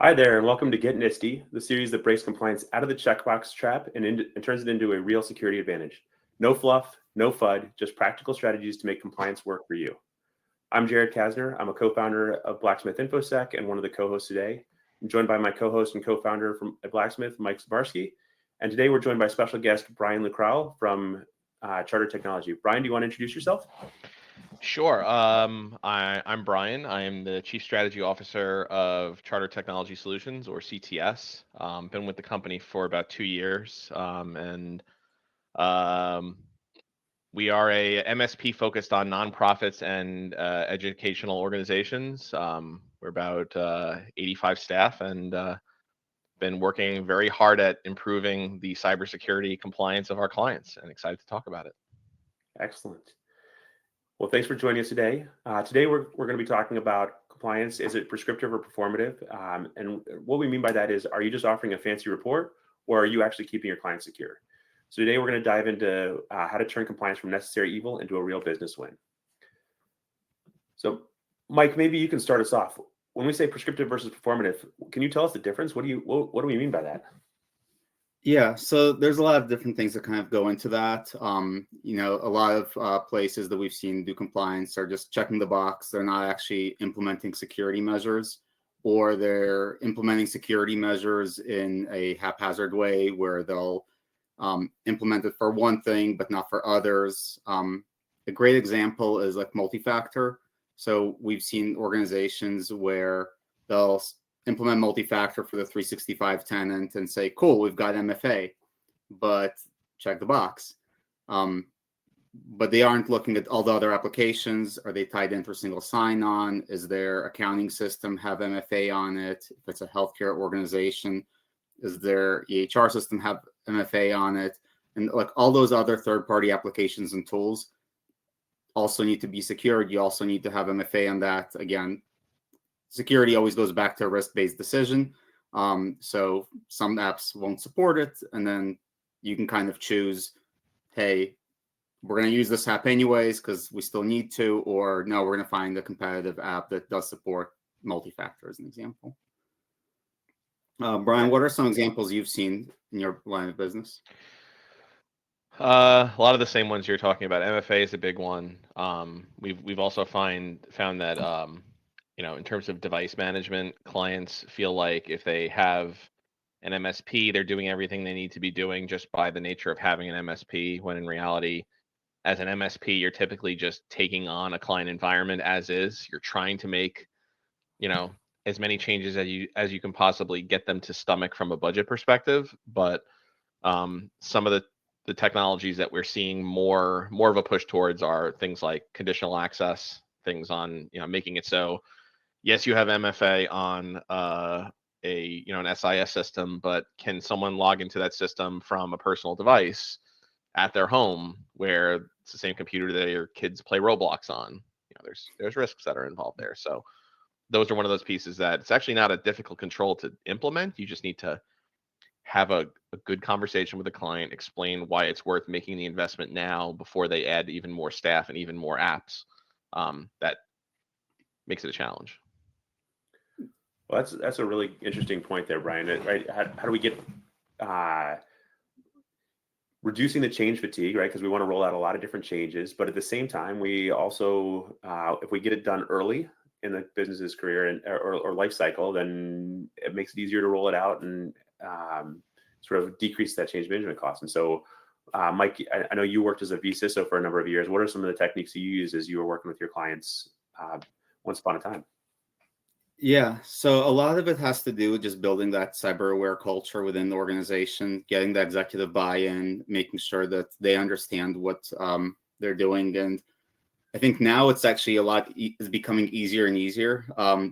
Hi there, and welcome to Get NIST-Y, the series that breaks compliance out of the checkbox trap and turns it into a real security advantage. No fluff, no FUD, just practical strategies to make compliance work for you. I'm Jared Kasner. I'm a co-founder of Blacksmith InfoSec and one of the co-hosts today. I'm joined by my co-host and co-founder from Blacksmith, Mike Zabarski. And today we're joined by special guest Bryan Lukralle from Charter Technology. Bryan, do you want to introduce yourself? Sure. I'm Bryan. I am the Chief Strategy Officer of Charter Technology Solutions, or CTS. Been with the company for about 2 years, and um, we are a MSP focused on nonprofits and educational organizations. We're about 85 staff, and been working very hard at improving the cybersecurity compliance of our clients, and excited to talk about it. Excellent. Well, thanks for joining us today. Today, we're going to be talking about compliance. Is it prescriptive or performative? And what we mean by that is, are you just offering a fancy report, or are you actually keeping your clients secure? So today, we're going to dive into how to turn compliance from necessary evil into a real business win. So, Mike, maybe you can start us off. When we say prescriptive versus performative, can you tell us the difference? What do we mean by that? Yeah, so there's a lot of different things that kind of go into that. A lot of places that we've seen do compliance are just checking the box. They're not actually implementing security measures, or they're implementing security measures in a haphazard way where they'll implement it for one thing, but not for others. A great example is like multi-factor. So we've seen organizations where they'll implement multi-factor for the 365 tenant and say, cool, we've got MFA, but check the box. But they aren't looking at all the other applications. Are they tied into a single sign-on? Is their accounting system have MFA on it? If it's a healthcare organization, is their EHR system have MFA on it? And like all those other third-party applications and tools also need to be secured. You also need to have MFA on that. Again, security always goes back to a risk-based decision. So some apps won't support it, and then you can kind of choose, hey, we're going to use this app anyways because we still need to, or no, we're going to find a competitive app that does support multi-factor as an example. Bryan, what are some examples you've seen in your line of business? A lot of the same ones you're talking about. MFA is a big one. We've also found that in terms of device management, clients feel like if they have an MSP, they're doing everything they need to be doing just by the nature of having an MSP, when in reality, as an MSP, you're typically just taking on a client environment as is. You're trying to make, as many changes as you can possibly get them to stomach from a budget perspective. But some of the technologies that we're seeing more of a push towards are things like conditional access, things on making it so, yes, you have MFA on an SIS system, but can someone log into that system from a personal device at their home, where it's the same computer that your kids play Roblox on? There's risks that are involved there. So those are one of those pieces that it's actually not a difficult control to implement. You just need to have a good conversation with the client, explain why it's worth making the investment now before they add even more staff and even more apps. That makes it a challenge. Well, that's a really interesting point there, Bryan. Right? How do we get reducing the change fatigue, right? Because we want to roll out a lot of different changes, but at the same time, we also, if we get it done early in the business's career or life cycle, then it makes it easier to roll it out and sort of decrease that change management cost. And so, Mike, I know you worked as a vCISO for a number of years. What are some of the techniques you use as you were working with your clients once upon a time? Yeah, so a lot of it has to do with just building that cyber aware culture within the organization, getting the executive buy-in, making sure that they understand what they're doing. And I think now it's actually it's becoming easier and easier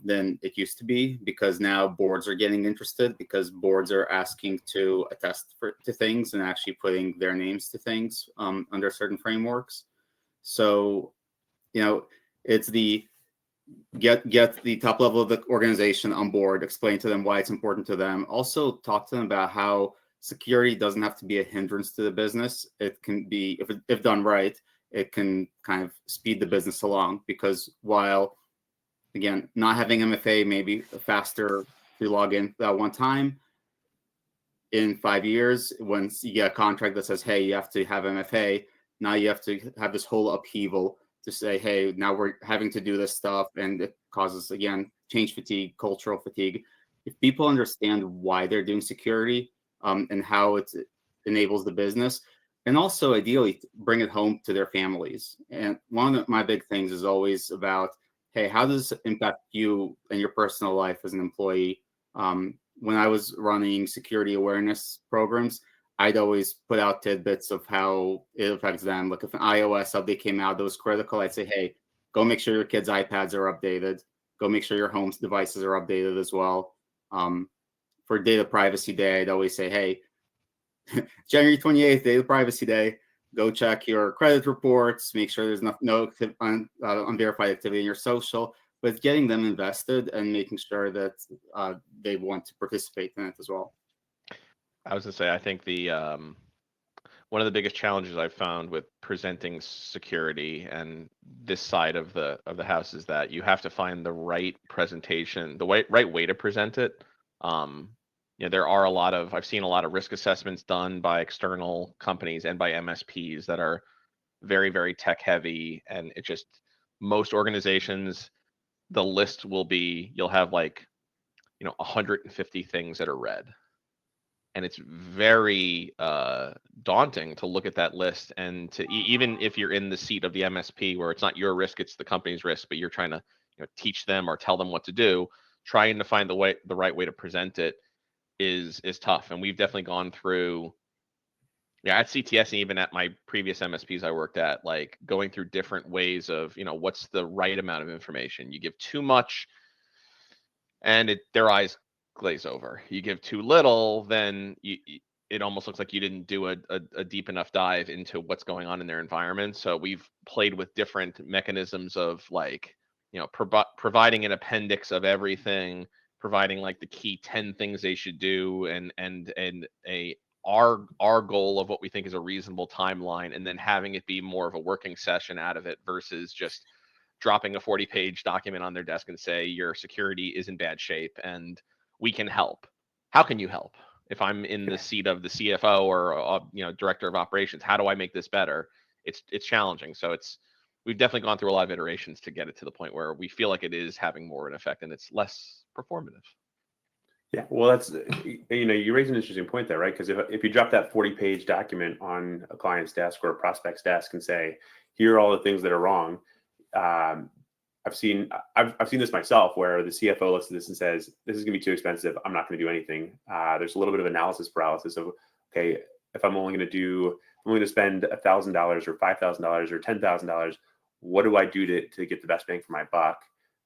than it used to be, because now boards are getting interested, because boards are asking to attest to things and actually putting their names to things under certain frameworks. So, it's the get the top level of the organization on board, explain to them why it's important to them. Also talk to them about how security doesn't have to be a hindrance to the business. It can be, if done right, it can kind of speed the business along, because while, again, not having MFA may be a faster to log in that one time. In 5 years, once you get a contract that says, hey, you have to have MFA, now you have to have this whole upheaval to say, hey, now we're having to do this stuff. And it causes, again, change fatigue, cultural fatigue. If people understand why they're doing security and how it enables the business, and also ideally bring it home to their families. And one of my big things is always about, hey, how does this impact you and your personal life as an employee? When I was running security awareness programs, I'd always put out tidbits of how it affects them. Like if an iOS update came out that was critical, I'd say, hey, go make sure your kids' iPads are updated. Go make sure your home devices are updated as well. For Data Privacy Day, I'd always say, hey, January 28th, Data Privacy Day, go check your credit reports, make sure there's no unverified activity in your social, but getting them invested and making sure that they want to participate in it as well. I was gonna say, I think the one of the biggest challenges I've found with presenting security and this side of the house is that you have to find the right presentation, the right way to present it. There are I've seen a lot of risk assessments done by external companies and by MSPs that are very, very tech heavy, and it just, most organizations, the list will be, you'll have 150 things that are red. And it's very daunting to look at that list, and to even if you're in the seat of the MSP where it's not your risk, it's the company's risk, but you're trying to teach them or tell them what to do, trying to find the right way to present it is tough. And we've definitely gone through, at CTS and even at my previous MSPs I worked at, going through different ways of, what's the right amount of information. You give too much and their eyes glaze over. You give too little, then it almost looks like you didn't do a deep enough dive into what's going on in their environment. So we've played with different mechanisms of providing an appendix of everything, providing the key 10 things they should do, and our goal of what we think is a reasonable timeline, and then having it be more of a working session out of it versus just dropping a 40-page document on their desk and say your security is in bad shape and we can help. How can you help? If I'm in the seat of the CFO or director of operations, how do I make this better? It's challenging. So we've definitely gone through a lot of iterations to get it to the point where we feel like it is having more of an effect and it's less performative. Yeah, well, that's, you raise an interesting point there, right? Because if you drop that 40-page document on a client's desk or a prospect's desk and say, here are all the things that are wrong, I've seen this myself, where the CFO looks at this and says, this is going to be too expensive, I'm not going to do anything. There's a little bit of analysis paralysis of, okay, if I'm only going to spend $1,000 or $5,000 or $10,000, what do I do to get the best bang for my buck?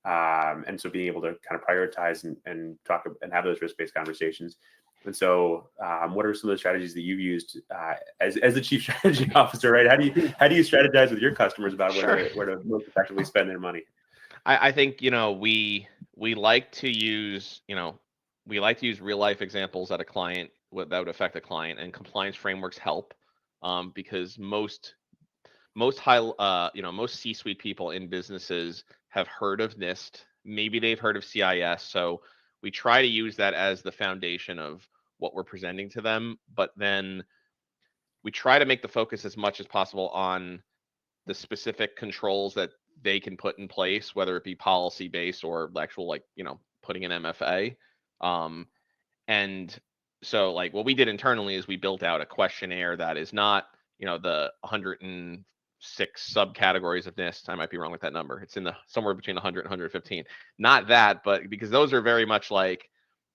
And so being able to kind of prioritize and talk and have those risk-based conversations. And so, what are some of the strategies that you've used as the chief strategy officer, right? How do you strategize with your customers about where to most effectively spend their money? I think we like to use real life examples at a client that would affect a client, and compliance frameworks help because most C-suite people in businesses have heard of NIST. Maybe they've heard of CIS. So we try to use that as the foundation of what we're presenting to them. But then we try to make the focus as much as possible on the specific controls that they can put in place, whether it be policy based or actual, putting an MFA. And so what we did internally is we built out a questionnaire that is not, the 106 subcategories of NIST. I might be wrong with that number. It's in somewhere between 100 and 115. Not that, but because those are very much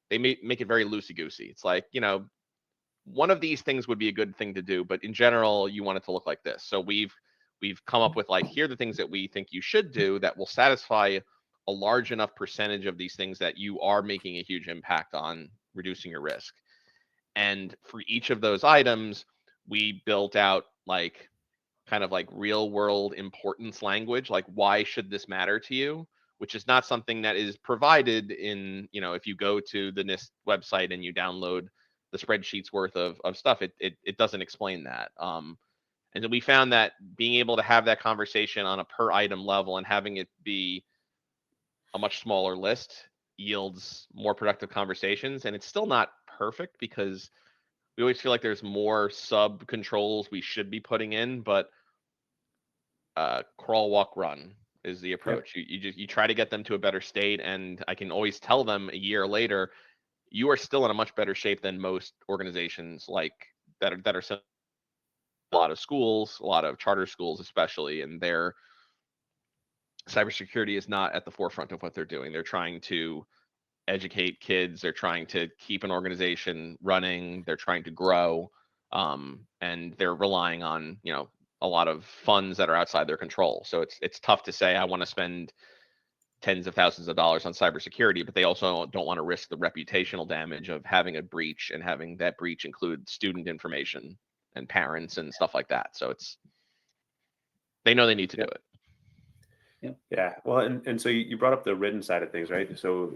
they make it very loosey-goosey. It's one of these things would be a good thing to do, but in general, you want it to look like this. So we've come up with here are the things that we think you should do that will satisfy a large enough percentage of these things that you are making a huge impact on reducing your risk. And for each of those items, we built out kind of real world importance language, why should this matter to you, which is not something that is provided in, if you go to the NIST website and you download the spreadsheets worth of stuff, it doesn't explain that. And so we found that being able to have that conversation on a per item level and having it be a much smaller list yields more productive conversations. And it's still not perfect because we always feel like there's more sub controls we should be putting in, but crawl, walk, run is the approach. You try to get them to a better state, and I can always tell them a year later, you are still in a much better shape than most organizations like that are a lot of schools, a lot of charter schools especially, and their cybersecurity is not at the forefront of what they're doing. They're trying to educate kids, they're trying to keep an organization running, they're trying to grow, and they're relying on, you know, a lot of funds that are outside their control. So it's tough to say I want to spend tens of thousands of dollars on cybersecurity, but they also don't want to risk the reputational damage of having a breach, and having that breach include student information and parents and stuff like that. So they know they need to do it. Yeah. Well, and so you brought up the written side of things, right? So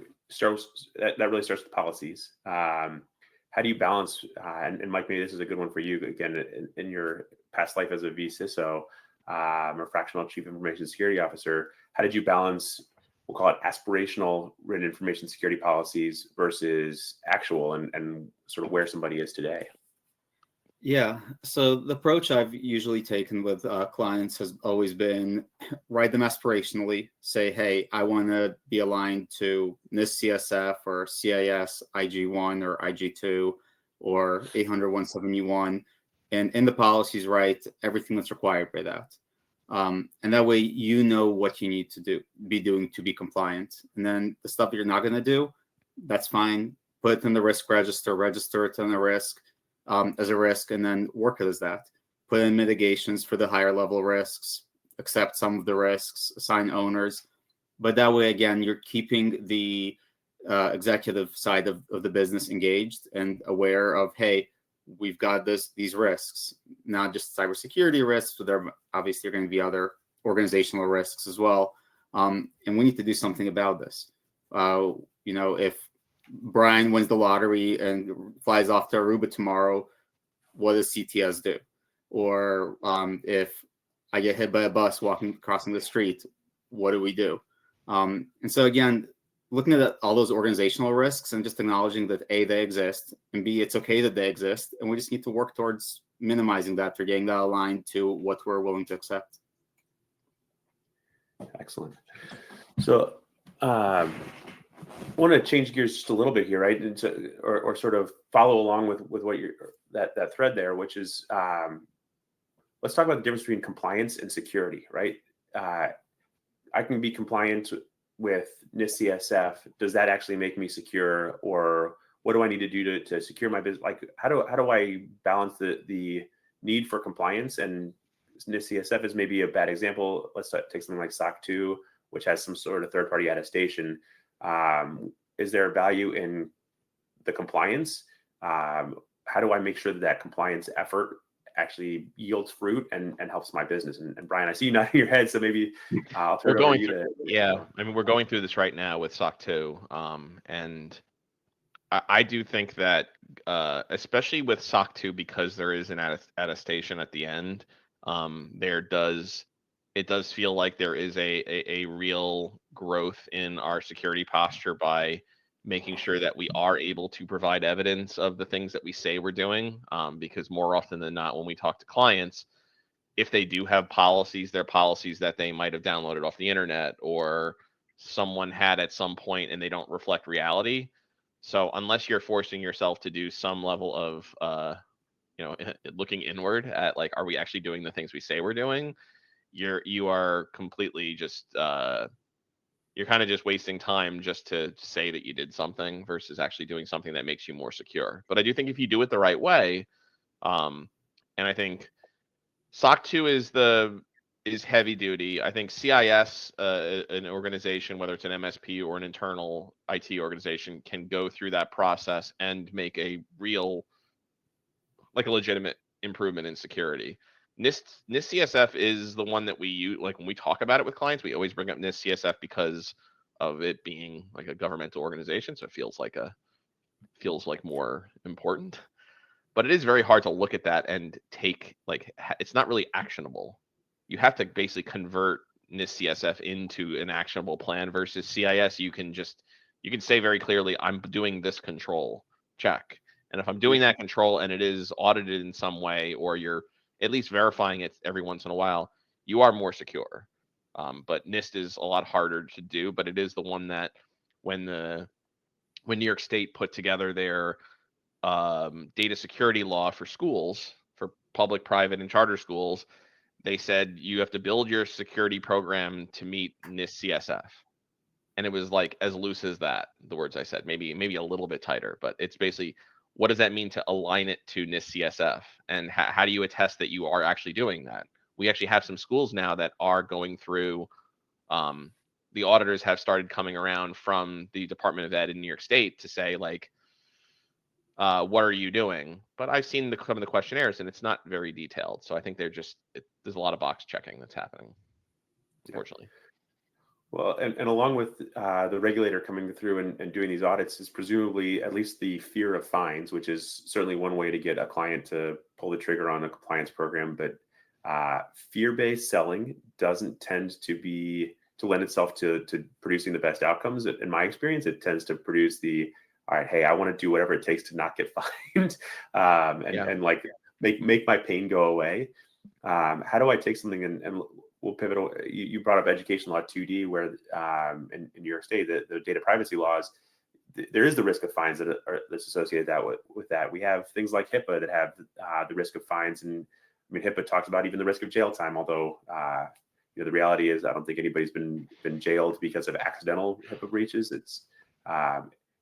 that really starts with policies. How do you balance, and Mike, maybe this is a good one for you, again, in your past life as a VCISO, or fractional chief information security officer, how did you balance, we'll call it aspirational written information security policies versus actual, and sort of where somebody is today? Yeah, so the approach I've usually taken with clients has always been write them aspirationally, say, hey, I want to be aligned to NIST-CSF or CIS IG1 or IG2 or 800-171, and in the policies write everything that's required by that. And that way you know what you need to be doing to be compliant. And then the stuff that you're not going to do, that's fine. Put it in the risk register it on the risk. As a risk, and then work it as that. Put in mitigations for the higher level risks, accept some of the risks, assign owners. But that way, again, you're keeping the executive side of the business engaged and aware of, hey, we've got these risks, not just cybersecurity risks, but there obviously are going to be other organizational risks as well. And we need to do something about this. You know, if Bryan wins the lottery and flies off to Aruba tomorrow, what does CTS do? Or if I get hit by a bus crossing the street, what do we do? And so again, looking at all those organizational risks and just acknowledging that A, they exist, and B, it's okay that they exist, and we just need to work towards minimizing that or getting that aligned to what we're willing to accept. Excellent. So I want to change gears just a little bit here, right? And or sort of follow along with what you're that thread there, which is let's talk about the difference between compliance and security, right? I can be compliant with NIST-CSF. Does that actually make me secure, or what do I need to do to secure my business? Like, how do I balance the need for compliance? And NIST-CSF is maybe a bad example. Let's take something like SOC 2, which has some sort of third-party attestation. Is there value in the compliance? How do I make sure that compliance effort actually yields fruit and helps my business? And Bryan, I see you nodding your head, so maybe I'll turn it over to you to. Yeah, I mean, we're going through this right now with SOC 2, and I do think that, especially with SOC 2, because there is an attestation at the end, it does feel like there is a real growth in our security posture by making sure that we are able to provide evidence of the things that we say we're doing, because more often than not, when we talk to clients, if they do have policies, they're policies that they might have downloaded off the internet or someone had at some point, and they don't reflect reality. So unless you're forcing yourself to do some level of looking inward at, like, are we actually doing the things we say we're doing, you are completely just you're kind of just wasting time just to say that you did something versus actually doing something that makes you more secure. But I do think if you do it the right way, and I think SOC 2 is heavy duty. I think CIS, an organization, whether it's an MSP or an internal IT organization, can go through that process and make a real, like, a legitimate improvement in security. NIST-CSF is the one that we use, like, when we talk about it with clients, we always bring up NIST-CSF because of it being like a governmental organization, so it feels like more important. But it is very hard to look at that and take, like, it's not really actionable. You have to basically convert NIST-CSF into an actionable plan versus CIS. You can just you can say very clearly, I'm doing this control check. And if I'm doing that control and it is audited in some way, or you're at least verifying it every once in a while, you are more secure. But NIST is a lot harder to do, but it is the one that when New York State put together their data security law for schools, for public, private, and charter schools, they said you have to build your security program to meet NIST CSF. And it was like as loose as that, the words I said, maybe a little bit tighter, but it's basically, what does that mean to align it to NIST CSF? And how do you attest that you are actually doing that? We actually have some schools now that are going through, the auditors have started coming around from the Department of Ed in New York State to say, like, what are you doing? But I've seen some of the questionnaires and it's not very detailed. So I think there's a lot of box checking that's happening, unfortunately. Well, and along with the regulator coming through and doing these audits is presumably at least the fear of fines, which is certainly one way to get a client to pull the trigger on a compliance program. But fear-based selling doesn't tend to lend itself to producing the best outcomes. In my experience, it tends to produce all right, hey, I want to do whatever it takes to not get fined, and like make my pain go away. How do I take something and we'll pivot. You brought up education law 2D, where in New York State, the data privacy laws, there is the risk of fines that's associated with that. We have things like HIPAA that have the risk of fines, and I mean HIPAA talks about even the risk of jail time. Although the reality is, I don't think anybody's been jailed because of accidental HIPAA breaches. It's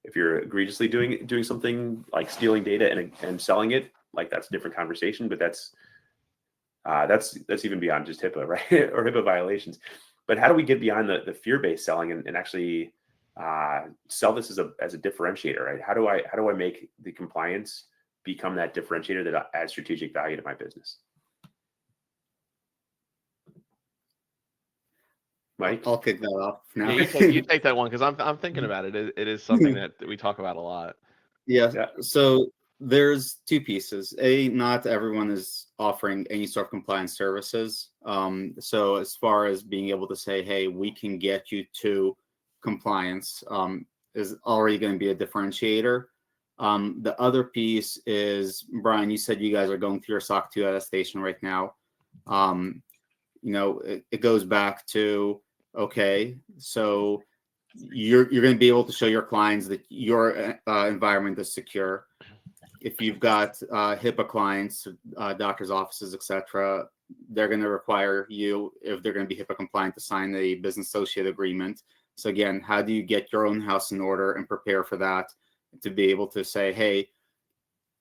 if you're egregiously doing something like stealing data and selling it, like that's a different conversation. But that's even beyond just HIPAA, right? Or HIPAA violations. But how do we get beyond the fear-based selling and actually sell this as a differentiator, right? How do I make the compliance become that differentiator that adds strategic value to my business? Mike, I'll kick that off now. Yeah, you take that one, because I'm thinking about it. It is something that we talk about a lot. Yeah. So there's two pieces. Not everyone is offering any sort of compliance services. So as far as being able to say, hey, we can get you to compliance, is already going to be a differentiator. The other piece is, Bryan, you said you guys are going through your SOC 2 attestation right now. It goes back to, okay, so you're going to be able to show your clients that your environment is secure. If you've got HIPAA clients, doctors' offices, etc., they're going to require you, if they're going to be HIPAA compliant, to sign a business associate agreement. So again, how do you get your own house in order and prepare for that to be able to say, hey,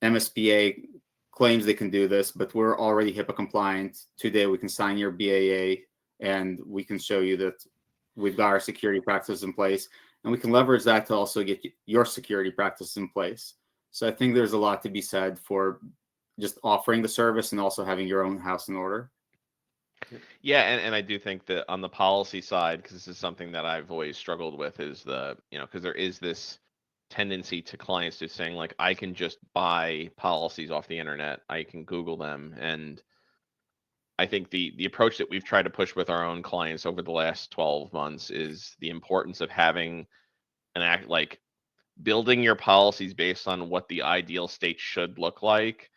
MSBA claims they can do this, but we're already HIPAA compliant. Today we can sign your BAA and we can show you that we've got our security practices in place, and we can leverage that to also get your security practices in place. So I think there's a lot to be said for just offering the service and also having your own house in order. Yeah, and I do think that on the policy side, because this is something that I've always struggled with, is because there is this tendency to clients to saying, like, I can just buy policies off the internet, I can Google them. And I think the approach that we've tried to push with our own clients over the last 12 months is the importance of having building your policies based on what the ideal state should look like,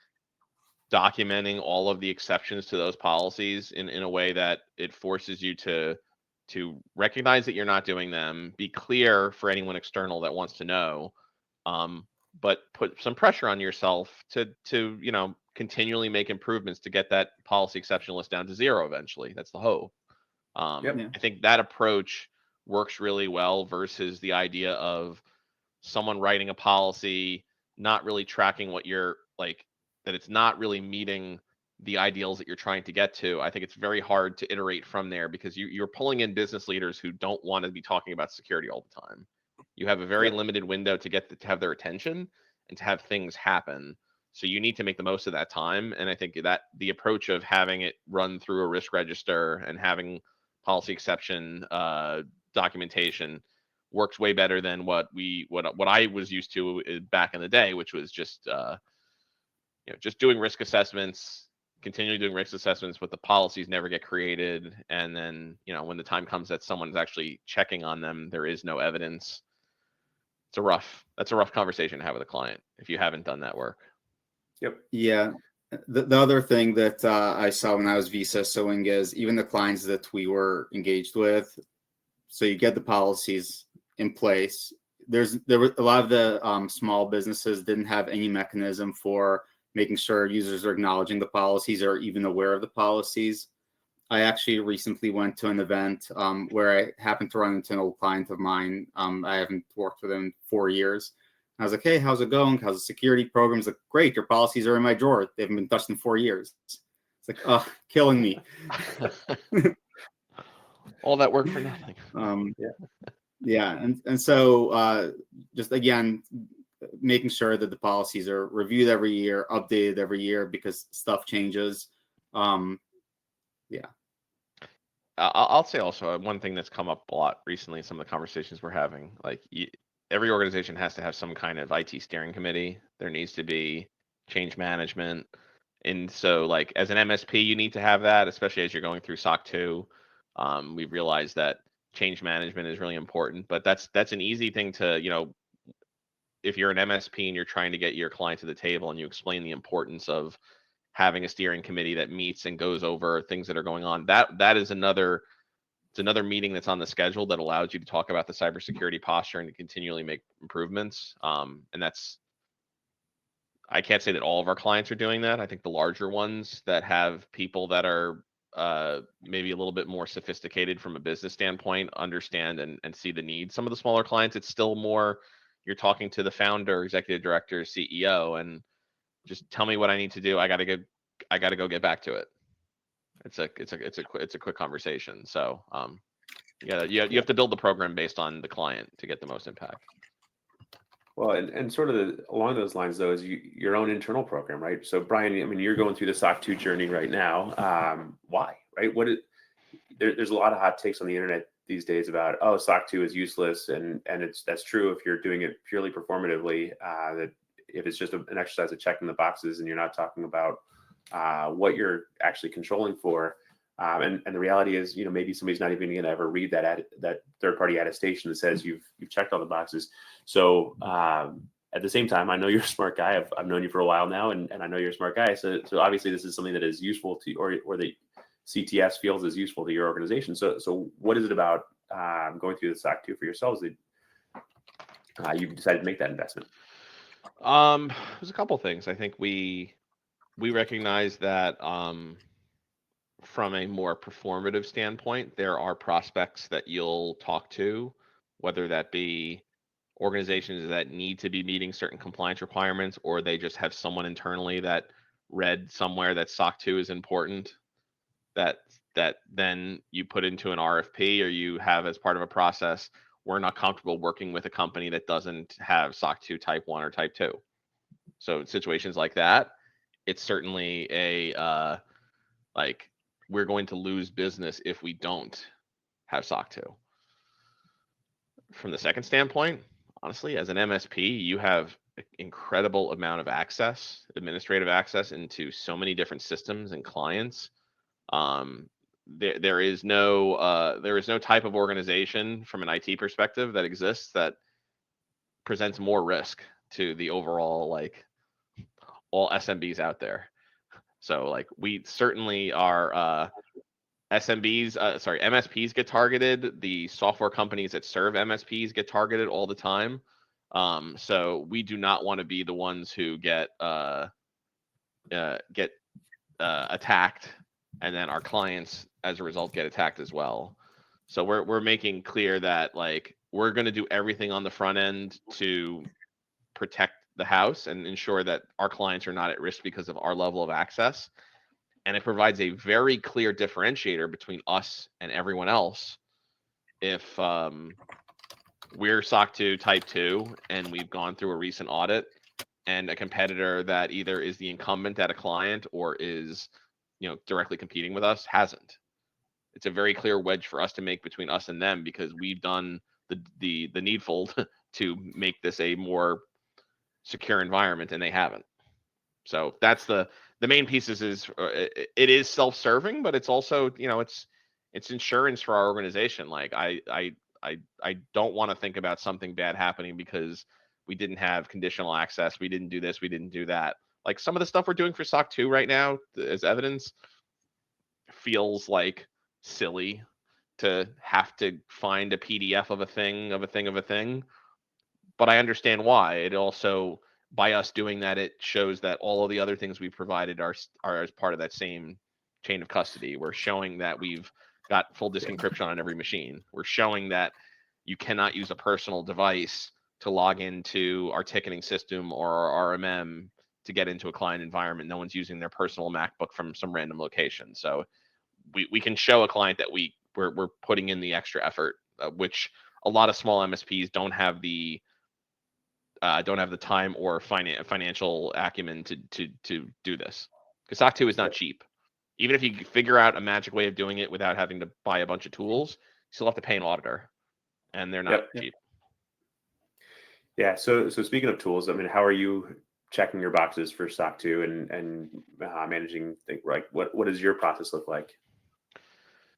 documenting all of the exceptions to those policies in a way that it forces you to recognize that you're not doing them, be clear for anyone external that wants to know, but put some pressure on yourself to continually make improvements to get that policy exception list down to 0 eventually. That's the hope. I think that approach works really well versus the idea of someone writing a policy, not really tracking what you're like, that it's not really meeting the ideals that you're trying to get to. I think it's very hard to iterate from there, because you're pulling in business leaders who don't want to be talking about security all the time. You have a very limited window to have their attention and to have things happen. So you need to make the most of that time. And I think that the approach of having it run through a risk register and having policy exception documentation works way better than what I was used to back in the day, which was just just doing risk assessments, continually doing risk assessments, but the policies never get created. And then when the time comes that someone's actually checking on them, there is no evidence. that's a rough conversation to have with a client if you haven't done that work. Yep. Yeah. The other thing that I saw when I was visa sewing is even the clients that we were engaged with. So you get the policies in place. There were a lot of the small businesses didn't have any mechanism for making sure users are acknowledging the policies or even aware of the policies. I actually recently went to an event where I happened to run into an old client of mine. I haven't worked with him in 4 years. I was like, hey, how's it going? How's the security program? He's like, great, your policies are in my drawer. They haven't been touched in 4 years. It's like, oh, killing me. All that work for nothing. Yeah. And so just again, making sure that the policies are reviewed every year, updated every year because stuff changes. Yeah. I'll say also one thing that's come up a lot recently in some of the conversations we're having, like every organization has to have some kind of IT steering committee. There needs to be change management. And so like as an MSP, you need to have that, especially as you're going through SOC 2. We've realized that change management is really important, but that's an easy thing to, if you're an MSP and you're trying to get your client to the table and you explain the importance of having a steering committee that meets and goes over things that are going on, that is another meeting that's on the schedule that allows you to talk about the cybersecurity posture and to continually make improvements. And I can't say that all of our clients are doing that. I think the larger ones that have people that are maybe a little bit more sophisticated from a business standpoint understand and see the need. Some of the smaller clients, it's still more you're talking to the founder, executive director, CEO, and just tell me what I need to do. I gotta go get back to it. It's a quick conversation. So you have to build the program based on the client to get the most impact. Well, and sort of along those lines, though, is your own internal program, right? So, Bryan, I mean, you're going through the SOC 2 journey right now. Why, right? There's a lot of hot takes on the internet these days about, oh, SOC 2 is useless, and that's true if you're doing it purely performatively. That if it's just an exercise of checking the boxes and you're not talking about what you're actually controlling for. And the reality is, maybe somebody's not even going to ever read that third-party attestation that says you've checked all the boxes. So at the same time, I know you're a smart guy. I've known you for a while now, and I know you're a smart guy. So obviously this is something that is useful to, or the CTS feels is useful to your organization. So what is it about going through the SOC 2 for yourselves that you've decided to make that investment? There's a couple things. I think we recognize that from a more performative standpoint, there are prospects that you'll talk to, whether that be organizations that need to be meeting certain compliance requirements, or they just have someone internally that read somewhere that SOC 2 is important, that then you put into an RFP or you have as part of a process. We're not comfortable working with a company that doesn't have SOC 2 type 1 or type 2. So situations like that, it's certainly a like we're going to lose business if we don't have SOC 2. From the second standpoint, honestly, as an MSP, you have an incredible amount of access, administrative access into so many different systems and clients. There is no type of organization from an IT perspective that exists that presents more risk to the overall, like, all SMBs out there. So like we certainly are MSPs get targeted. The software companies that serve MSPs get targeted all the time. So we do not want to be the ones who get attacked, and then our clients as a result get attacked as well. So we're making clear that like we're going to do everything on the front end to protect the house and ensure that our clients are not at risk because of our level of access. And it provides a very clear differentiator between us and everyone else. If we're SOC 2 type 2 and we've gone through a recent audit, and a competitor that either is the incumbent at a client or is directly competing with us hasn't, it's a very clear wedge for us to make between us and them, because we've done the needful to make this a more secure environment, and they haven't. So that's the main pieces. Is it is self-serving, but it's also it's insurance for our organization. Like I I don't want to think about something bad happening because we didn't have conditional access, we didn't do this, we didn't do that. Like some of the stuff we're doing for SOC 2 right now as evidence feels like silly to have to find a PDF of a thing. But I understand why. It also, by us doing that, it shows that all of the other things we provided are as part of that same chain of custody. We're showing that we've got full disk encryption on every machine. We're showing that you cannot use a personal device to log into our ticketing system or our RMM to get into a client environment. No one's using their personal MacBook from some random location. So we can show a client that we're putting in the extra effort, which a lot of small MSPs don't have the time or financial acumen to do this. Because SOC 2 is not cheap. Even if you figure out a magic way of doing it without having to buy a bunch of tools, you still have to pay an auditor, and they're not cheap. Yeah. So speaking of tools, I mean, how are you checking your boxes for SOC 2 and managing things? Like, what does your process look like?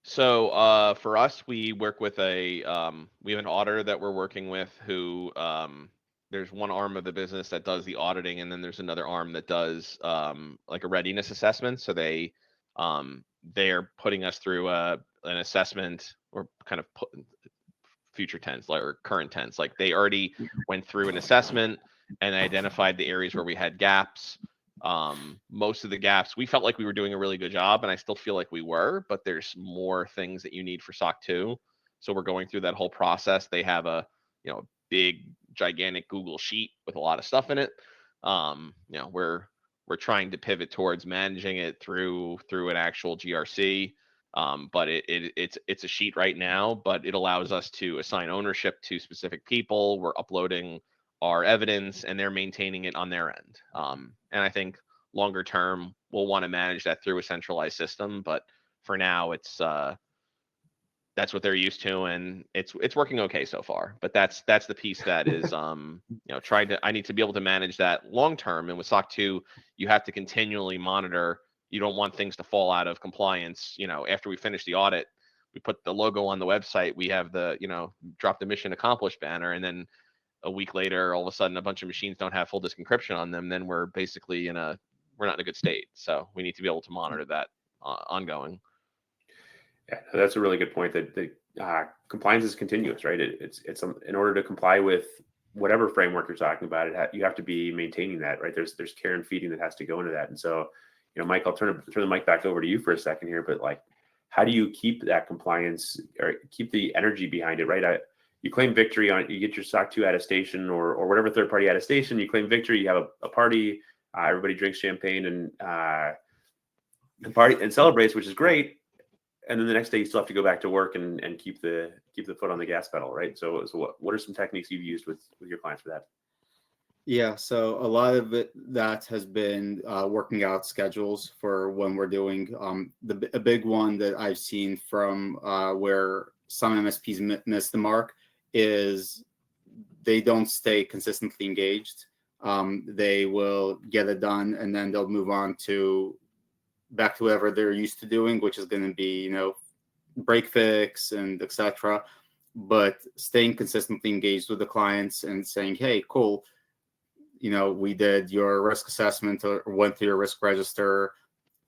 So for us, we work with we have an auditor that we're working with who there's one arm of the business that does the auditing, and then there's another arm that does like a readiness assessment. So they're putting us through an assessment, or kind of future tense or current tense. Like they already went through an assessment and identified the areas where we had gaps. Most of the gaps, we felt like we were doing a really good job, and I still feel like we were, but there's more things that you need for SOC 2. So we're going through that whole process. They have a big, gigantic Google sheet with a lot of stuff in it. We're trying to pivot towards managing it through an actual GRC. But it's a sheet right now, but it allows us to assign ownership to specific people. We're uploading our evidence, and they're maintaining it on their end. And I think longer term, we'll want to manage that through a centralized system. But for now, it's that's what they're used to, and it's working okay so far. But that's the piece that is I need to be able to manage that long term. And with SOC 2, you have to continually monitor. You don't want things to fall out of compliance. After we finish the audit, we put the logo on the website. We have the drop the mission accomplished banner, and then a week later, all of a sudden, a bunch of machines don't have full disk encryption on them. Then we're basically we're not in a good state. So we need to be able to monitor that ongoing. Yeah, that's a really good point. That compliance is continuous, right? It's in order to comply with whatever framework you're talking about, you have to be maintaining that, right? There's care and feeding that has to go into that. And so, Mike, I'll turn the mic back over to you for a second here. But like, how do you keep that compliance or keep the energy behind it, right? You claim victory on it. You get your SOC 2 attestation or whatever third party attestation. You claim victory. You have a party. Everybody drinks champagne and party and celebrates, which is great. And then the next day you still have to go back to work and keep the foot on the gas pedal, right? So what are some techniques you've used with your clients for that? Yeah, so a lot of that has been working out schedules for when we're doing a big one that I've seen from where some MSPs miss the mark is they don't stay consistently engaged. They will get it done, and then they'll move on back to whatever they're used to doing, which is going to be, break fix and etc. But staying consistently engaged with the clients and saying, hey, cool, we did your risk assessment or went through your risk register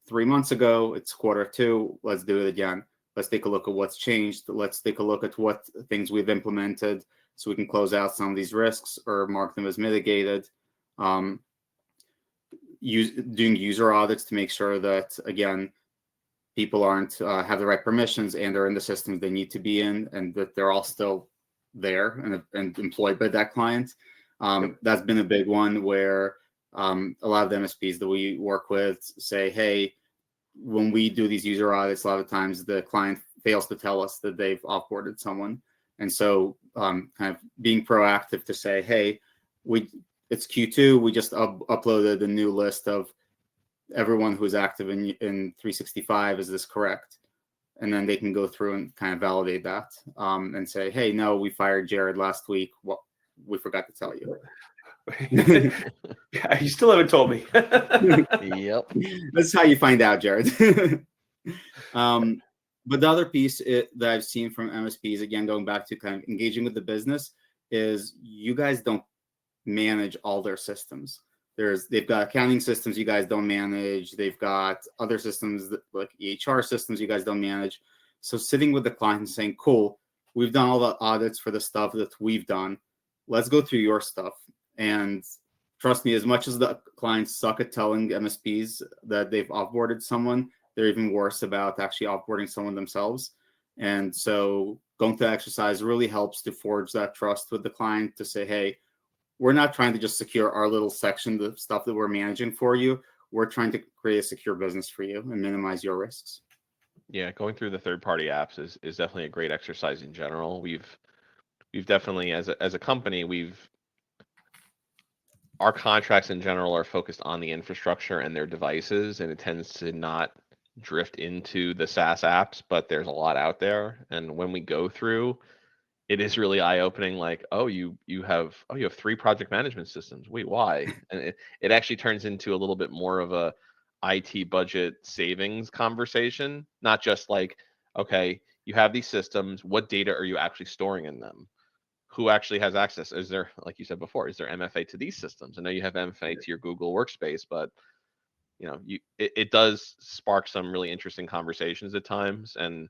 3 months ago. It's Q2. Let's do it again. Let's take a look at what's changed. Let's take a look at what things we've implemented so we can close out some of these risks or mark them as mitigated. Doing user audits to make sure that, again, people aren't have the right permissions and are in the systems they need to be in, and that they're all still there and employed by that client. That's been a big one where a lot of the MSPs that we work with say, hey, when we do these user audits, a lot of times the client fails to tell us that they've offboarded someone. And so kind of being proactive to say, hey, it's Q2. We just uploaded a new list of everyone who's active in 365. Is this correct? And then they can go through and kind of validate that and say, hey, no, we fired Jared last week. Well, we forgot to tell you. Yeah, you still haven't told me. Yep. That's how you find out, Jared. But the other piece that I've seen from MSPs, again, going back to kind of engaging with the business, is you guys don't manage all their systems. They've got accounting systems you guys don't manage. They've got other systems like EHR systems you guys don't manage. So sitting with the client and saying, cool, we've done all the audits for the stuff that we've done. Let's go through your stuff. And trust me, as much as the clients suck at telling MSPs that they've offboarded someone, they're even worse about actually offboarding someone themselves. And so going through that exercise really helps to forge that trust with the client to say, hey, we're not trying to just secure our little section, the stuff that we're managing for you. We're trying to create a secure business for you and minimize your risks. Yeah, going through the third-party apps is definitely a great exercise in general. We've definitely, as a company, our contracts in general are focused on the infrastructure and their devices, and it tends to not drift into the SaaS apps, but there's a lot out there. And when we go through, it is really eye-opening, like, oh, you have 3 project management systems. Wait, why? And it actually turns into a little bit more of a IT budget savings conversation, not just like, okay, you have these systems, what data are you actually storing in them? Who actually has access? Is there, like you said before, is there MFA to these systems? I know you have MFA to your Google Workspace, but it does spark some really interesting conversations at times. And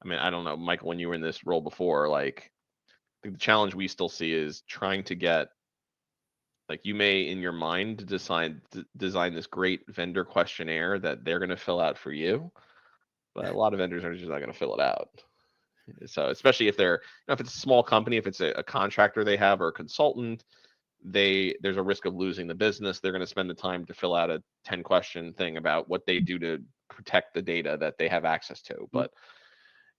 I mean, I don't know, Michael, when you were in this role before, like, I think the challenge we still see is trying to get, like, you may in your mind design this great vendor questionnaire that they're going to fill out for you, but a lot of vendors are just not going to fill it out. So especially if if it's a small company, if it's a contractor they have or a consultant, there's a risk of losing the business. They're going to spend the time to fill out a 10-question thing about what they do to protect the data that they have access to. But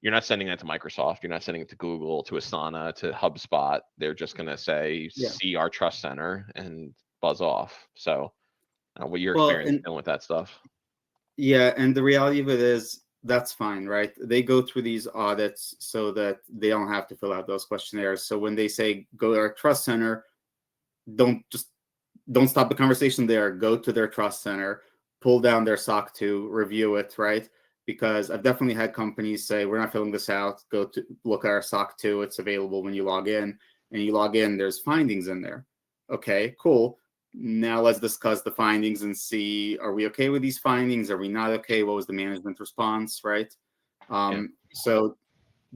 you're not sending that to Microsoft. You're not sending it to Google, to Asana, to HubSpot. They're just going to say, see our trust center and buzz off. So what your experience dealing with that stuff? Yeah. And the reality of it is that's fine, right? They go through these audits so that they don't have to fill out those questionnaires. So when they say go to our trust center, don't stop the conversation there. Go to their trust center, pull down their SOC 2, review it, right? Because I've definitely had companies say, we're not filling this out. Go to look at our SOC 2. It's available when you log in. And you log in, there's findings in there. Okay, cool. Now let's discuss the findings and see, are we okay with these findings? Are we not okay? What was the management response, right? So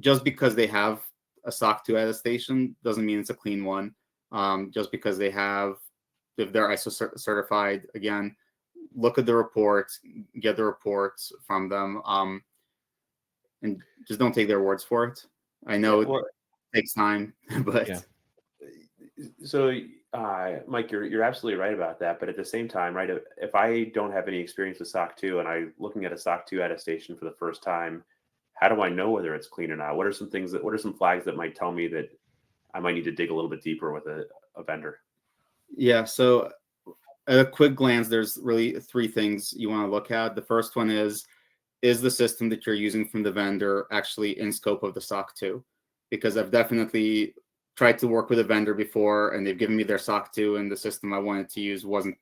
just because they have a SOC 2 attestation doesn't mean it's a clean one. Just because if they're ISO certified, again, look at the reports, get the reports from them, and just don't take their words for it. I know it takes time, but so Mike, you're absolutely right about that. But at the same time, right, if I don't have any experience with SOC 2 and I'm looking at a SOC 2 attestation for the first time, how do I know whether it's clean or not? What are some flags that might tell me that I might need to dig a little bit deeper with a vendor? Yeah. So at a quick glance, there's really 3 things you want to look at. The first one is the system that you're using from the vendor actually in scope of the SOC 2? Because I've definitely tried to work with a vendor before and they've given me their SOC 2 and the system I wanted to use wasn't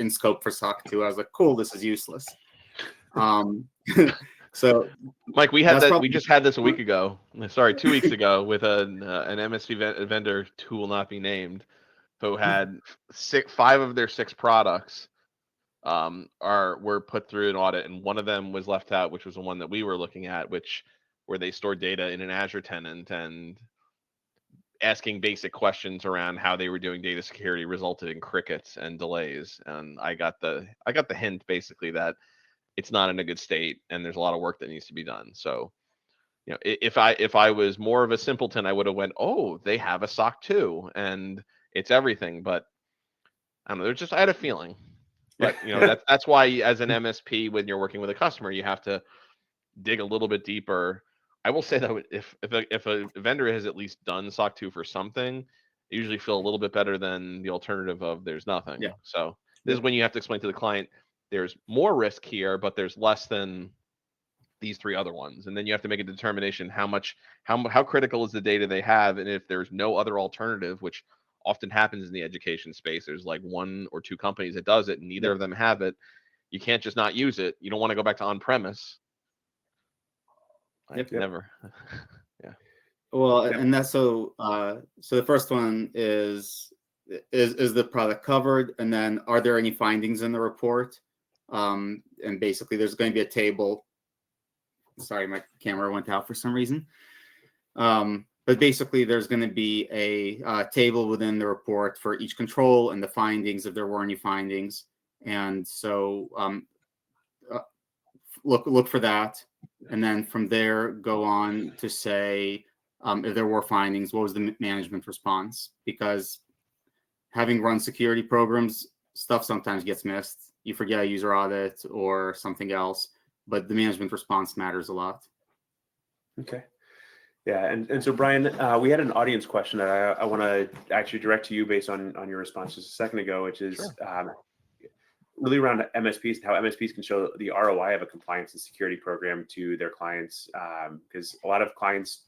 in scope for SOC 2. I was like, cool, this is useless. So Mike, we just had this a week ago. Sorry, 2 weeks ago with an MSP vendor who will not be named, who had 5 of their 6 products were put through an audit, and one of them was left out, which was the one that we were looking at, where they stored data in an Azure tenant, and asking basic questions around how they were doing data security resulted in crickets and delays. And I got the hint basically that it's not in a good state and there's a lot of work that needs to be done. So, if I was more of a simpleton, I would have went, oh, they have a SOC 2 and it's everything. But I don't know, I had a feeling. But that's why as an MSP, when you're working with a customer, you have to dig a little bit deeper. I will say that if a vendor has at least done SOC 2 for something, they usually feel a little bit better than the alternative of there's nothing. Yeah. So this is when you have to explain to the client, there's more risk here, but there's less than these 3 other ones. And then you have to make a determination how critical is the data they have. And if there's no other alternative, which often happens in the education space, there's like 1 or 2 companies that does it and neither of them have it. You can't just not use it. You don't want to go back to on-premise. Yep. Never. Yeah. Well, Yep. and that's so. So the first one is the product covered, and then are there any findings in the report? And basically, there's going to be a table. Sorry, my camera went out for some reason. But basically, there's going to be a table within the report for each control and the findings if there were any findings. And so look for that, and then from there go on to say if there were findings, what was the management response? Because having run security programs, stuff sometimes gets missed. You forget a user audit or something else, but the management response matters a lot. Okay. Yeah, and so Bryan, we had an audience question that I want to actually direct to you based on your response just a second ago, which is Sure. really around MSPs and how MSPs can show the ROI of a compliance and security program to their clients, because a lot of clients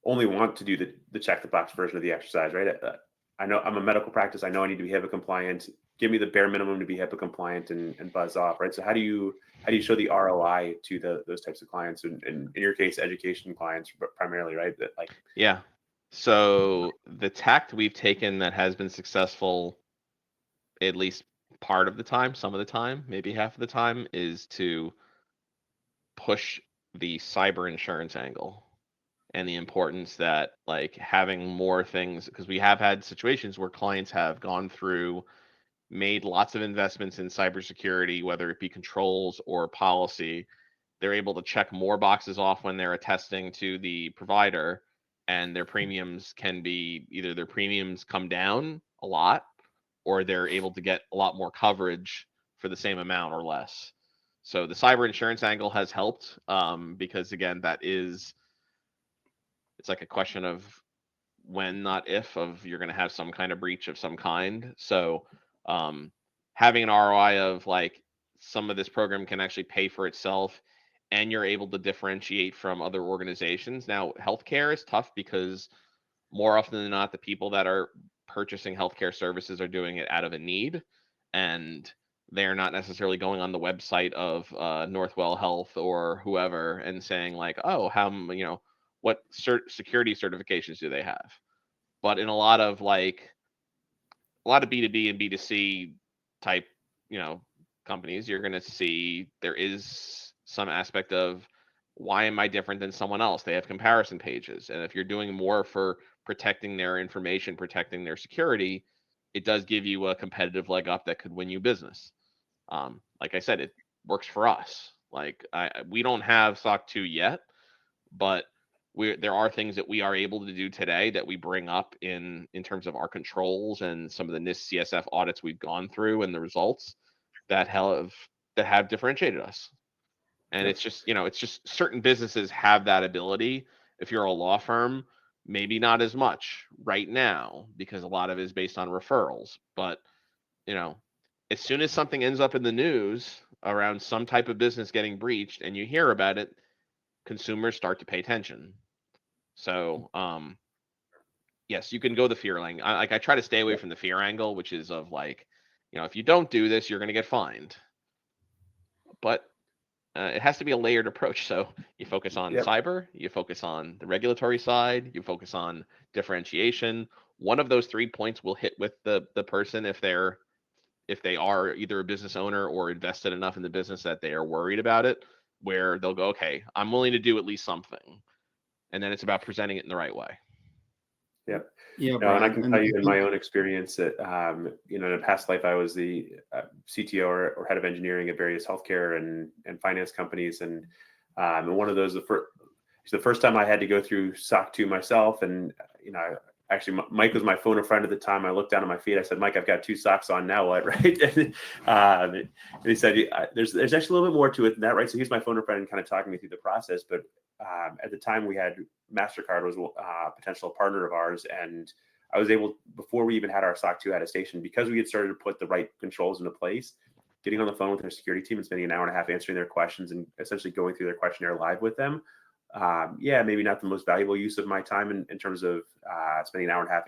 only want to do the check the box version of the exercise, right? I know I'm a medical practice. I know I need to be HIPAA compliant. Give me the bare minimum to be HIPAA compliant and buzz off, right? So how do you show the ROI to those types of clients, and in your case, education clients primarily, right? That like Yeah. So the tact we've taken that has been successful, at least part of the time, some of the time, maybe half of the time, is to push the cyber insurance angle and the importance that like having more things, because we have had situations where clients have gone through, made lots of investments in cybersecurity, whether it be controls or policy. They're able to check more boxes off when they're attesting to the provider, and their premiums can be either their premiums come down a lot, or they're able to get a lot more coverage for the same amount or less. So the cyber insurance angle has helped, because again, it's like a question of when, not if, of you're going to have some kind of breach of some kind. So having an ROI of like some of this program can actually pay for itself, and you're able to differentiate from other organizations. Now, healthcare is tough because more often than not, the people that are purchasing healthcare services are doing it out of a need, and they're not necessarily going on the website of Northwell Health or whoever and saying like, oh, what security certifications do they have? But in a lot of B2B and B2C type, companies, you're going to see there is some aspect of why am I different than someone else? They have comparison pages. And if you're doing more for protecting their information, protecting their security, it does give you a competitive leg up that could win you business. Like I said, it works for us. Like we don't have SOC 2 yet, but there are things that we are able to do today that we bring up in terms of our controls and some of the NIST CSF audits we've gone through and the results that have differentiated us. And Yep. it's just certain businesses have that ability. If you're a law firm, maybe not as much right now because a lot of it is based on referrals. But as soon as something ends up in the news around some type of business getting breached and you hear about it, consumers start to pay attention. So, yes, you can go the fear angle. I try to stay away from the fear angle, which is of like, if you don't do this, you're going to get fined. But it has to be a layered approach. So you focus on Yep. cyber, you focus on the regulatory side, you focus on differentiation. One of those 3 points will hit with the person if they are either a business owner or invested enough in the business that they are worried about it, where they'll go, okay, I'm willing to do at least something. And then it's about presenting it in the right way. Yep. Yeah, No, and I Bryan. can tell you in my own experience that, in a past life, I was the CTO or head of engineering at various healthcare and finance companies. And one of those, the first time I had to go through SOC 2 myself. And, actually Mike was my phone a friend at the time. I looked down at my feet. I said, Mike, I've got 2 SOCs on now. What, right? And he said, there's actually a little bit more to it than that, right? So he's my phone a friend and kind of talking me through the process. But at the time we had MasterCard was a potential partner of ours. And I was able, before we even had our SOC 2 attestation, because we had started to put the right controls into place, getting on the phone with their security team and spending an hour and a half answering their questions and essentially going through their questionnaire live with them. Maybe not the most valuable use of my time in terms of spending an hour and a half,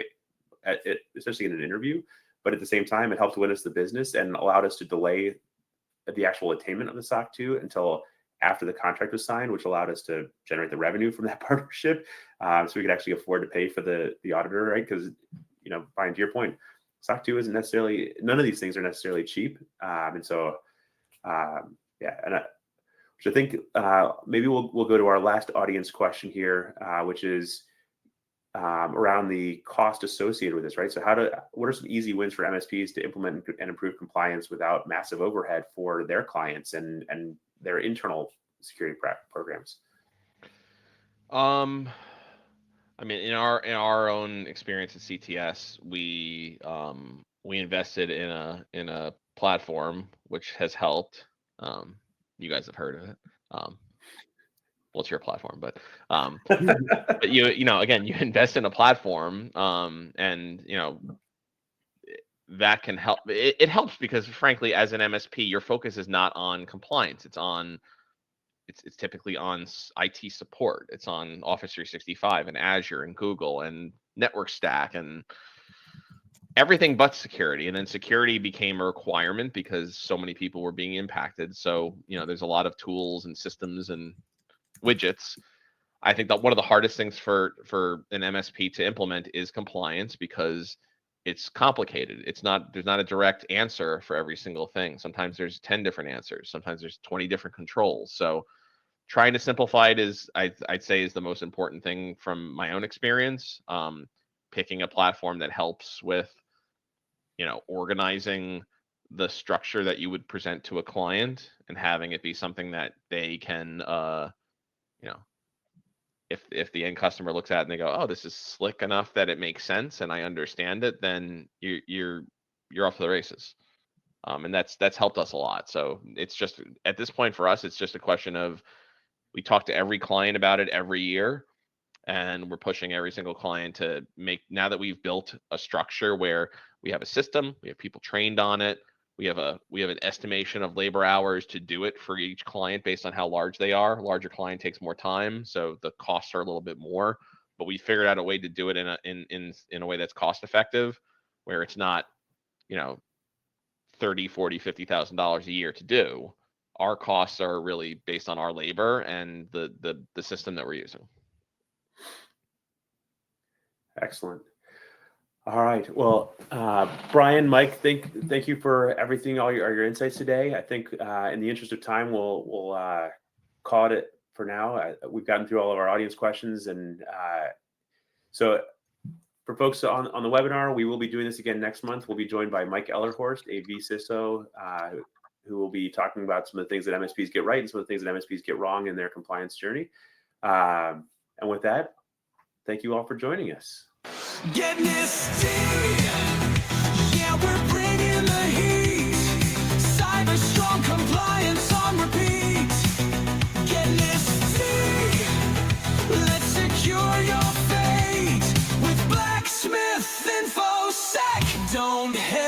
especially in an interview. But at the same time, it helped win us the business and allowed us to delay the actual attainment of the SOC 2 until after the contract was signed, which allowed us to generate the revenue from that partnership. So we could actually afford to pay for the auditor, right? Because, Brian, to your point, SOC 2 isn't necessarily, none of these things are necessarily cheap. Which I think maybe we'll go to our last audience question here, which is around the cost associated with this, right? So what are some easy wins for MSPs to implement and improve compliance without massive overhead for their clients and their internal security programs? I mean, in our own experience at CTS, we invested in a platform which has helped. You guys have heard of it. Well, it's your platform, but again, you invest in a platform, and that can help. It helps because, frankly, as an MSP, your focus is not on compliance. It's typically on IT support. It's on Office 365 and Azure and Google and Network Stack and everything but security. And then security became a requirement because so many people were being impacted. So, there's a lot of tools and systems and widgets. I think that one of the hardest things for an MSP to implement is compliance because it's complicated. There's not a direct answer for every single thing. Sometimes there's 10 different answers. Sometimes there's 20 different controls. So trying to simplify it is, I'd say, is the most important thing from my own experience. Picking a platform that helps with, organizing the structure that you would present to a client and having it be something that they can, if the end customer looks at it and they go, oh, this is slick enough that it makes sense and I understand it, then you're off to the races. And that's helped us a lot. So it's just, at this point for us, it's just a question of, we talk to every client about it every year, and we're pushing every single client to now that we've built a structure where we have a system, we have people trained on it, we have an estimation of labor hours to do it for each client based on how large they are. Larger client takes more time, so the costs are a little bit more. But we figured out a way to do it in a way that's cost effective, where it's not, $30,000, $40,000, $50,000 a year to do. Our costs are really based on our labor and the system that we're using. Excellent. All right. Well, Bryan, Mike, thank you for everything, all your insights today. I think in the interest of time, we'll call it for now. We've gotten through all of our audience questions, and so for folks on the webinar, we will be doing this again next month. We'll be joined by Mike Ellerhorst, a vCISO, who will be talking about some of the things that MSPs get right and some of the things that MSPs get wrong in their compliance journey. And with that, thank you all for joining us. Get NIST-Y, yeah, we're bringing the heat. Cyber strong compliance on repeat. Get NIST-Y, let's secure your fate with Blacksmith InfoSec. Don't hesitate.